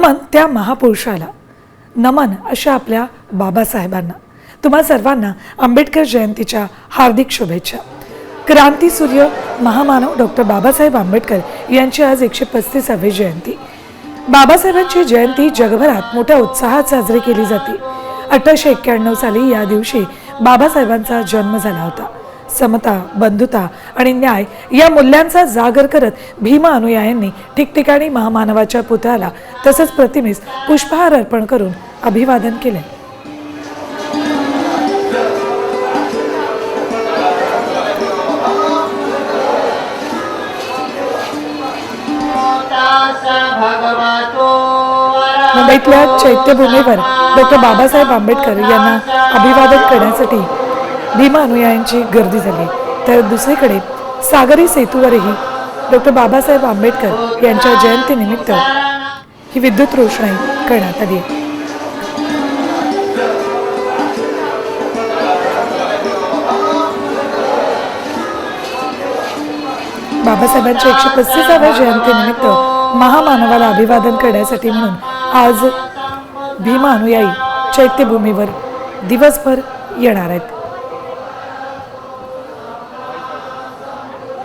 नमन त्या महापुरुषाला, नमन अशा आपल्या बाबासाहेबांना. तुम्हा सर्वांना आंबेडकर जयंतीच्या हार्दिक शुभेच्छा. क्रांतीसूर्य महामानव डॉक्टर बाबासाहेब आंबेडकर यांची आज 135वी जयंती. बाबासाहेबांची जयंती जगभरात मोठ्या उत्साहात साजरी केली जाते. 1891 साली या दिवशी बाबासाहेबांचा जन्म झाला होता. समता, बंधुता आणि न्याय या मूल्यांचा जागर करत भीमा अनुयायांनी ठिकठिकाणी महामानवाच्या पुतळ्याला तसंच प्रतिमेस पुष्पहार अर्पण करून अभिवादन केले. मुंबईतल्या चैत्यभूमीवर डॉक्टर बाबासाहेब आंबेडकर यांना अभिवादन करण्यासाठी भीमा अनुयायांची गर्दी झाली. तर दुसरीकडे सागरी सेतूवरही डॉक्टर बाबासाहेब आंबेडकर यांच्या जयंतीनिमित्त ही विद्युत रोषणाई करण्यात आली. बाबासाहेबांच्या 135व्या जयंतीनिमित्त महामानवाला अभिवादन करण्यासाठी म्हणून आज भीमा अनुयायी चैत्यभूमीवर दिवसभर येणार आहेत.